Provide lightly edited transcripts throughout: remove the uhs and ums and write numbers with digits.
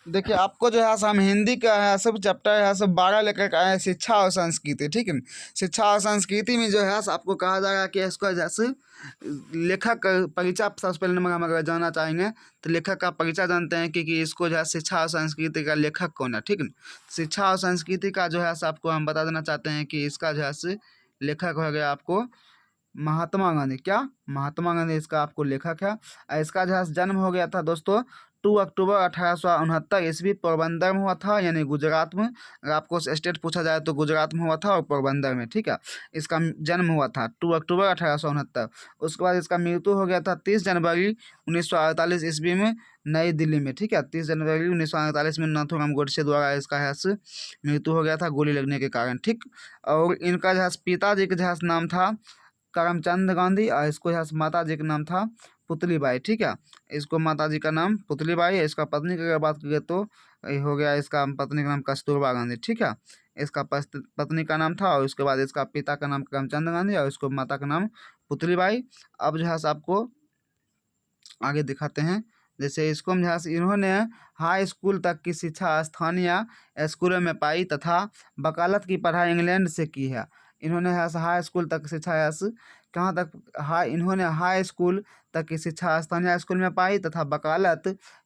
देखिए आपको जो है हम हिंदी का है सब चैप्टर है सब 12 लेकर के आए हैं, शिक्षा और संस्कृति, ठीक है। शिक्षा और संस्कृति में जो है आपको कहा जाएगा कि इसको जैसे लेखक परिचय सबसे पहले नंबर हम अगर जानना चाहेंगे तो लेखक का परिचय जानते हैं कि इसको जो है शिक्षा और संस्कृति का लेखक कौन है, ठीक है। शिक्षा और संस्कृति का जो है आपको हम बता देना चाहते हैं कि इसका जो है लेखक हो गया आपको महात्मा गांधी। क्या? महात्मा गांधी इसका आपको लेखक है। इसका जो है जन्म हो गया था दोस्तों 2 अक्टूबर 1869 ईस्वी पोरबंदर में हुआ था, यानी गुजरात में। अगर आपको स्टेट पूछा जाए तो गुजरात में हुआ था और पोरबंदर में, ठीक है। इसका जन्म हुआ था 2 अक्टूबर 1869। उसके बाद इसका मृत्यु हो गया था 30 जनवरी 1948 ईस्वी में नई दिल्ली में, ठीक है। 30 जनवरी 1948 में नाथूराम गोडसे द्वारा इसका है मृत्यु हो गया था गोली लगने के कारण, ठीक। और इनका जो है पिताजी का जो है नाम था करमचंद गांधी और इसको यहाँ माता जी का नाम था पुतली बाई, ठीक है। इसको माता जी का नाम पुतली बाई है। इसका पत्नी की अगर बात करें तो ये हो गया इसका पत्नी का नाम कस्तूरबा गांधी, ठीक है। इसका पत्नी का नाम था और उसके बाद इसका पिता का नाम करमचंद गांधी और इसको माता का नाम पुतली बाई। अब जो है आपको आगे दिखाते हैं। जैसे इसको जो है इन्होंने हाई स्कूल तक की शिक्षा स्थानीय स्कूलों में पाई तथा वकालत की पढ़ाई इंग्लैंड से की है। इन्होंने हाई स्कूल तक शिक्षा कहाँ तक इन्होंने हाई स्कूल तक की शिक्षा स्थानीय स्कूल में पाई तथा वकालत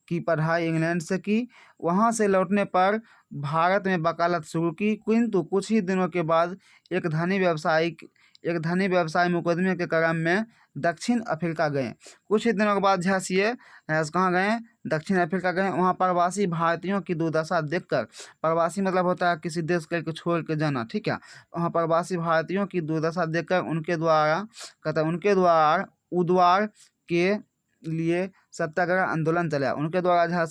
की पढ़ाई इंग्लैंड से की। वहाँ से लौटने पर भारत में वकालत शुरू की, किंतु कुछ ही दिनों के बाद एक धनी व्यवसायी मुकदमे के क्रम में दक्षिण अफ्रीका गए। कुछ ही दिनों के बाद ये कहाँ गए? दक्षिण अफ्रीका गए। वहाँ प्रवासी भारतीयों की दुर्दशा देखकर, प्रवासी मतलब होता है किसी देश को छोड़ के जाना, ठीक है। वहाँ प्रवासी भारतीयों की दुर्दशा देखकर उनके द्वारा उद्वार के लिए सत्याग्रह आंदोलन चलाया। उनके द्वारा जो है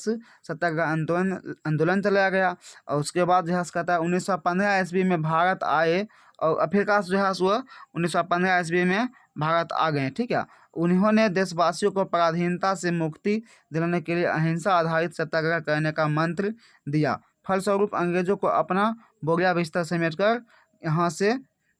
सत्याग्रह आंदोलन चलाया गया। और उसके बाद जो है कहता है 1915 ईस्वी में भारत आए और अफ्रीका से जो है वो 1915 ईस्वी में भारत आ गए, ठीक है। उन्होंने देशवासियों को पराधीनता से मुक्ति दिलाने के लिए अहिंसा आधारित सत्याग्रह करने का मंत्र दिया। फलस्वरूप अंग्रेजों को अपना बोरिया बिस्तर समेटकर यहाँ से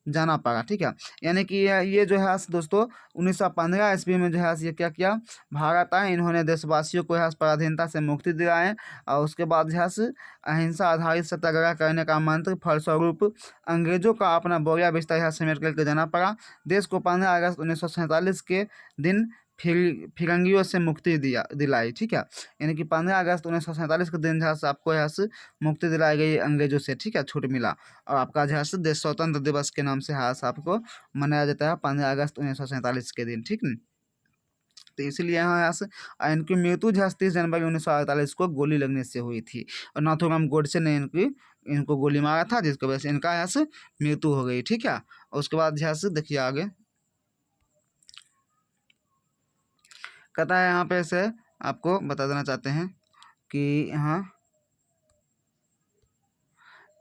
जाना पड़ा, ठीक है। यानी कि ये जो है दोस्तों 1915 ईस्वी में जो है ये क्या किया? भारत आए, इन्होंने देशवासियों को पराधीनता से मुक्ति दिलाए और उसके बाद जो है अहिंसा आधारित सत्याग्रह करने का मंत्र फलस्वरूप अंग्रेजों का अपना बोरिया बिस्तर समेट करके जाना पड़ा। देश को 15 अगस्त 1947 के दिन फिरंगियों से मुक्ति दिलाई, ठीक है। यानी कि 15 अगस्त 1947 के दिन जो है आपको यहाँ से मुक्ति दिलाई गई अंग्रेजों से, ठीक है, छूट मिला। और आपका जो है देश स्वतंत्र दिवस के नाम से आपको मनाया जाता है 15 अगस्त 1947 के दिन, ठीक है। तो इसलिए यहाँ से इनकी मृत्यु जो है 30 जनवरी 1948 को गोली लगने से हुई थी और नाथूराम गोडसे ने इनको गोली मारा था, जिसकी वजह से इनका यहाँ से मृत्यु हो गई, ठीक है। उसके बाद जो है देखिए आगे कहता है यहाँ पे से आपको बता देना चाहते हैं कि यहाँ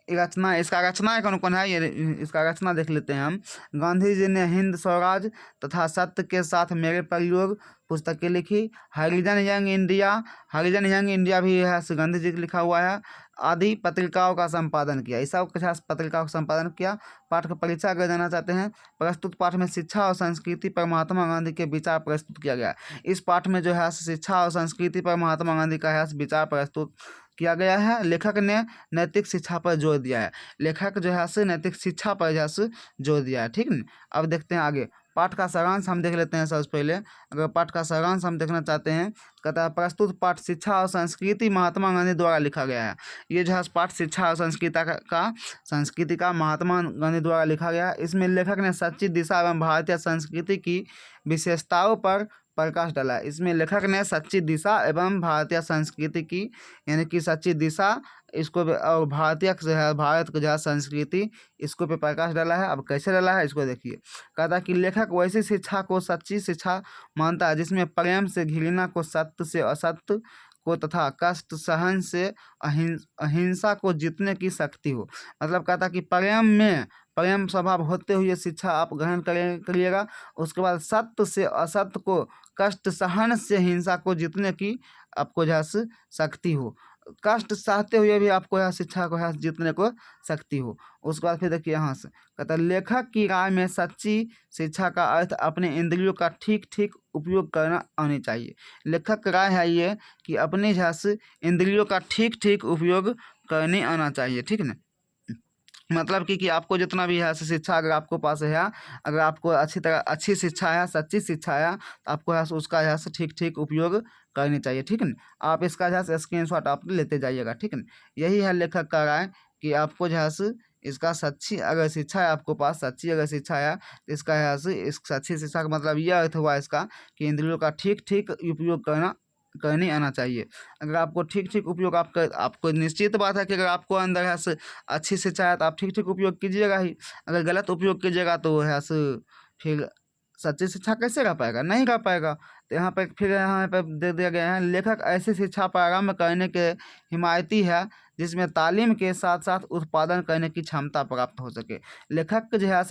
रचना, इसका रचना कौन कौन है, ये इसका रचना देख लेते हैं हम। गांधी जी ने हिंद स्वराज तथा सत्य के साथ मेरे प्रयोग पुस्तकें लिखी। हरिजन यंग इंडिया भी है गांधी जी का लिखा हुआ है। आदि पत्रिकाओं का संपादन किया। इस सब पत्रिकाओं का संपादन किया। पाठ का परिचय अगर जाना चाहते हैं, प्रस्तुत पाठ में शिक्षा और संस्कृति पर महात्मा गांधी के विचार प्रस्तुत किया गया। इस पाठ में जो है शिक्षा और संस्कृति पर महात्मा गांधी का है विचार प्रस्तुत किया गया है। लेखक ने नैतिक शिक्षा पर जोर दिया है। लेखक जो है नैतिक शिक्षा पर जो है जोर दिया है, ठीक है। अब देखते हैं आगे पाठ का सारांश हम देख लेते हैं। सबसे पहले अगर पाठ का सारांश हम देखना चाहते हैं, कहता है प्रस्तुत पाठ शिक्षा और संस्कृति महात्मा गांधी द्वारा लिखा गया है। ये जो है पाठ शिक्षा और संस्कृति का महात्मा गांधी द्वारा लिखा गया है। इसमें लेखक ने सच्ची दिशा एवं भारतीय संस्कृति की विशेषताओं पर प्रकाश डाला है। इसमें लेखक ने सच्ची दिशा एवं भारतीय संस्कृति की, यानी कि सच्ची दिशा इसको और भारतीय जो है भारत को जो है संस्कृति इसको पे प्रकाश डाला है। अब कैसे डाला है इसको देखिए। कहता है कि लेखक वैसी शिक्षा को सच्ची शिक्षा मानता है जिसमें प्रेम से घृणा को, सत्य से असत्य को तथा कष्ट सहन से अहिंसा को जीतने की शक्ति हो। मतलब कहता कि प्रेम स्वभाव होते हुए शिक्षा आप ग्रहण करिएगा। उसके बाद सत्य से असत्य को, कष्ट सहन से हिंसा को जीतने की आपको जो है शक्ति हो। कष्ट सहते हुए भी आपको यह शिक्षा को है जीतने को शक्ति हो। उसके बाद फिर देखिए यहाँ से कहता है लेखक की राय में सच्ची शिक्षा का अर्थ अपने इंद्रियों का ठीक ठीक उपयोग करना आनी चाहिए। लेखक का राय है ये कि अपने जो है इंद्रियों का ठीक ठीक उपयोग करने आना चाहिए, ठीक है ना। मतलब कि आपको जितना भी है शिक्षा अगर आपको पास है, अगर आपको अच्छी शिक्षा है, सच्ची शिक्षा है, तो आपको है उसका है ठीक ठीक उपयोग करनी चाहिए, ठीक है ना। आप इसका जो है स्क्रीनशॉट आप लेते जाइएगा, ठीक है ना। यही है लेखक का राय कि आपको जो है इसका सच्ची अगर शिक्षा है आपको पास, सच्ची अगर शिक्षा है तो इसका है इस सच्ची शिक्षा का मतलब यह अर्थ हुआ इसका कि इंद्रियों का ठीक ठीक उपयोग करने आना चाहिए। अगर आपको ठीक ठीक उपयोग आपको निश्चित बात है कि अगर आपको अंदर है अच्छी शिक्षा है तो आप ठीक ठीक उपयोग कीजिएगा ही। अगर गलत उपयोग कीजिएगा तो है फिर सच्ची शिक्षा कैसे रह पाएगा, नहीं रह पाएगा। तो यहाँ पर फिर यहाँ पर दे दिया गया है लेखक ऐसी शिक्षा प्रारंभ करने के हिमायती है जिसमें तालीम के साथ साथ उत्पादन करने की क्षमता प्राप्त हो सके। लेखक जो है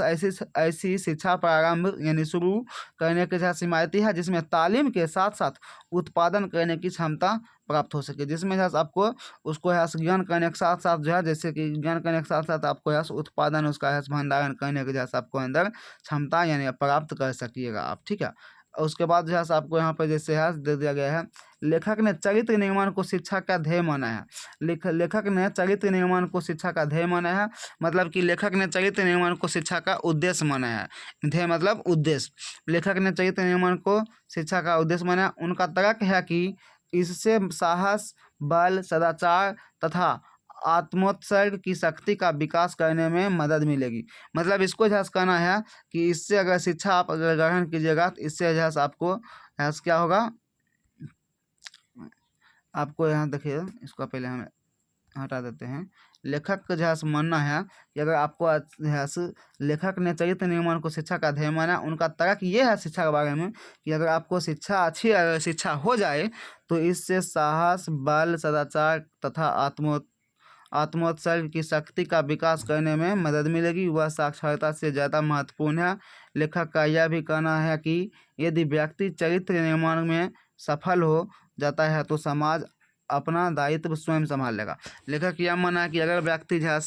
ऐसी शिक्षा प्रारंभ यानी शुरू करने के जो है हिमायती है जिसमें तालीम के साथ साथ उत्पादन करने की क्षमता प्राप्त हो सके, जिसमें जो है आपको उसको है ज्ञान करने के साथ साथ जो है जैसे कि ज्ञान करने के साथ साथ आपको है उत्पादन उसका है भंडारण करने के जैसे आपको अंदर क्षमता यानी प्राप्त कर सकिएगा आप, ठीक है। और उसके बाद जो है आपको यहाँ पर जैसे है दे दिया गया है लेखक ने चरित्र निर्माण को शिक्षा का ध्येय माना है। लेखक ने चरित्र निर्माण को शिक्षा का ध्येय माना है, मतलब कि लेखक ने चरित्र निर्माण को शिक्षा का उद्देश्य माना है। ध्येय मतलब उद्देश्य। लेखक ने चरित्र निर्माण को शिक्षा का उद्देश्य माना है। उनका तर्क है कि इससे साहस, बल, सदाचार तथा आत्मोत्सर्ग की शक्ति का विकास करने में मदद मिलेगी। मतलब इसको जो है कहना है कि इससे अगर शिक्षा आप अगर ग्रहण कीजिएगा तो इससे जो है आपको क्या होगा, आपको यहाँ देखिए इसको पहले हम हटा देते हैं। लेखक का जो है मानना है कि अगर आपको जो है लेखक ने चरित्र निर्माण को शिक्षा का ध्येय माना। उनका तर्क ये है शिक्षा के बारे में कि अगर आपको अच्छी अगर शिक्षा हो जाए तो इससे साहस, बल, सदाचार तथा आत्मोत्सर्ग की शक्ति का विकास करने में मदद मिलेगी। वह साक्षरता से ज़्यादा महत्वपूर्ण है। लेखक का यह भी कहना है कि यदि व्यक्ति चरित्र निर्माण में सफल हो जाता है तो समाज अपना दायित्व स्वयं संभाल लेगा। लेखक यह माना है कि अगर व्यक्ति जो है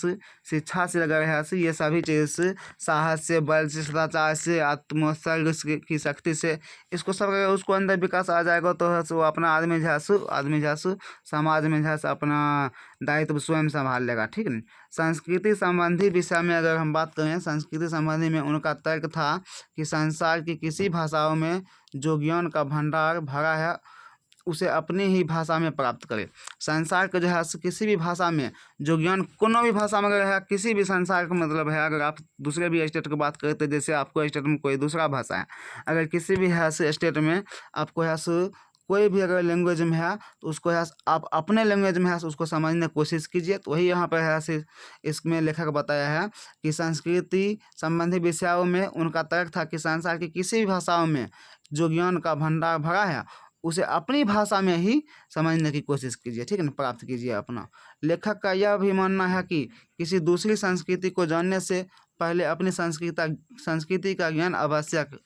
शिक्षा से अगर है ये सभी चीज़ से साहस से, बल से, सदाचार से, आत्मोत्सर्ग की शक्ति से इसको सब अगर उसको अंदर विकास आ जाएगा तो वो अपना आदमी जो है समाज में जो है अपना दायित्व स्वयं संभाल लेगा, ठीक है। संस्कृति संबंधी विषय में अगर हम बात करें, संस्कृति संबंधी में उनका तर्क था कि संसार की किसी भाषाओं में जो ज्ञान का भंडार भरा है उसे अपनी ही भाषा में प्राप्त करें। संसार के जो है किसी भी भाषा में जो ज्ञान कोनो भी भाषा में अगर है किसी भी संसार का मतलब है, अगर आप दूसरे भी स्टेट की बात करते जैसे आपको स्टेट में कोई दूसरा भाषा है, अगर किसी भी है स्टेट में आपको है कोई भी अगर लैंग्वेज में है तो उसको है आप अपने लैंग्वेज में है उसको समझने की कोशिश कीजिए। तो वही यहाँ पर है इसमें लेखक बताया है कि संस्कृति संबंधी विषयों में उनका तर्क था कि संसार की किसी भी भाषाओं में जो ज्ञान का भंडार भरा है उसे अपनी भाषा में ही समझने की कोशिश कीजिए, ठीक है ना, प्राप्त कीजिए अपना। लेखक का यह भी मानना है कि किसी दूसरी संस्कृति को जानने से पहले अपनी संस्कृति का ज्ञान आवश्यक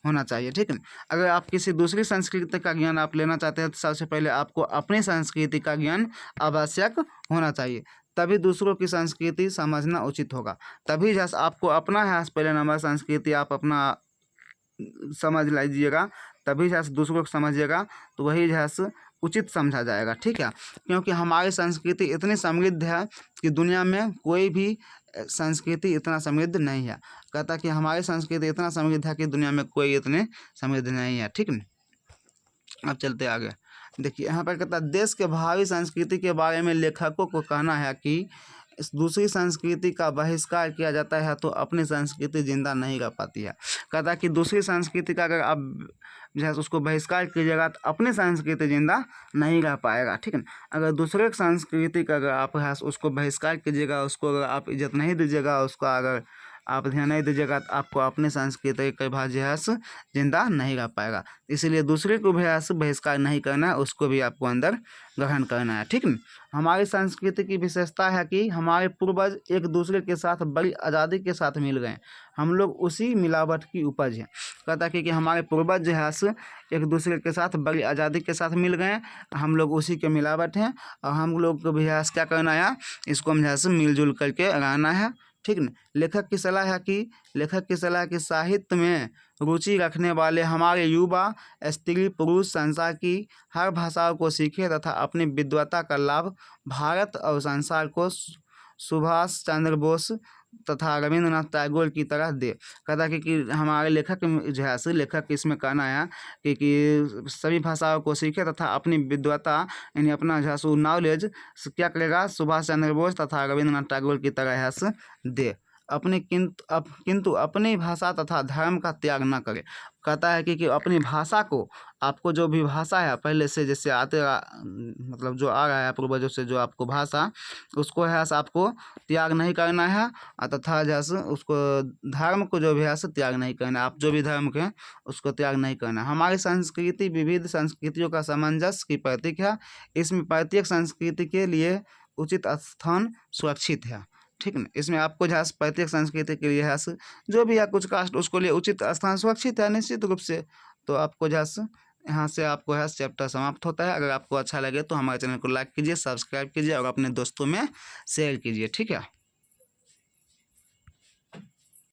होना चाहिए, ठीक है ना। अगर आप किसी दूसरी संस्कृति का ज्ञान आप लेना चाहते हैं तो सबसे पहले आपको अपनी संस्कृति का ज्ञान आवश्यक होना चाहिए, तभी दूसरों की संस्कृति समझना उचित होगा। तभी जैसे आपको अपना है पहले नंबर संस्कृति आप अपना समझ लीजिएगा, तभी जो है दूसरों को समझिएगा तो वही जो है उचित समझा जाएगा, ठीक है। क्योंकि हमारी संस्कृति इतनी समृद्ध है कि दुनिया में कोई भी संस्कृति इतना समृद्ध नहीं है। कहता कि हमारी संस्कृति इतना समृद्ध है कि दुनिया में कोई इतने समृद्ध नहीं है, ठीक है। अब चलते आगे। देखिए यहाँ पर कहता देश के भावी संस्कृति के बारे में लेखकों को कहना है कि इस दूसरी संस्कृति का बहिष्कार किया जाता है तो अपनी संस्कृति जिंदा नहीं रह पाती है। कहता कि दूसरी संस्कृति का अगर आप जो है उसको बहिष्कार कीजिएगा तो अपनी संस्कृति जिंदा नहीं रह पाएगा, ठीक है। अगर दूसरे संस्कृति का अगर आप है उसको बहिष्कार कीजिएगा, उसको अगर आप इज्जत नहीं दीजिएगा, उसका अगर आप ध्यान नहीं दीजिएगा तो आपको अपने संस्कृति का भाषा जो है सो जिंदा नहीं रह पाएगा। इसलिए दूसरे को भी है सो बहिष्कार नहीं करना है, उसको भी आपको अंदर ग्रहण करना है, ठीक है। हमारी संस्कृति की विशेषता है कि हमारे पूर्वज एक दूसरे के साथ बड़ी आज़ादी के साथ मिल गए, हम लोग उसी मिलावट की उपज हैं। कहता है कि हमारे पूर्वज जो है सो एक दूसरे के साथ बड़ी आज़ादी के साथ मिल गए, हम लोग उसी के मिलावट हैं और हम लोग को भी है क्या करना है, इसको हम जो है मिलजुल करके रहना है, ठीक न। लेखक की सलाह है कि साहित्य में रुचि रखने वाले हमारे युवा स्त्री पुरुष संसार की हर भाषाओं को सीखें तथा अपनी विद्वता का लाभ भारत और संसार को सुभाष चंद्र बोस तथा रविंद्रनाथ टैगोर की तरह दे। कहता है कि हमारे लेखक जो है सो लेखक इसमें कहना है कि सभी भाषाओं को सीखे तथा अपनी विद्वता यानी अपना जो है सो नॉलेज क्या करेगा, सुभाष चंद्र बोस तथा रविंद्रनाथ टैगोर की तरह है सो दे। किंतु अपनी भाषा तथा धर्म का त्याग न करे। कहता है कि अपनी भाषा को, आपको जो भी भाषा है पहले से जैसे मतलब जो आ रहा है पूर्वजों से जो आपको भाषा, उसको है आपको त्याग नहीं करना है तथा जैसे उसको धर्म को जो भी है त्याग नहीं करना है। आप जो भी धर्म के हैं उसको त्याग नहीं करना है। हमारी संस्कृति विविध संस्कृतियों का सामंजस्य की प्रतीक है, इसमें प्रत्येक संस्कृति के लिए उचित स्थान सुरक्षित है, ठीक न। इसमें आपको जो है प्रत्येक संस्कृति के लिए है जो भी है कुछ कास्ट उसको लिए उचित स्थान सुरक्षित है निश्चित रूप से। तो आपको जो है यहाँ से आपको है चैप्टर समाप्त होता है। अगर आपको अच्छा लगे तो हमारे चैनल को लाइक कीजिए, सब्सक्राइब कीजिए और अपने दोस्तों में शेयर कीजिए, ठीक है।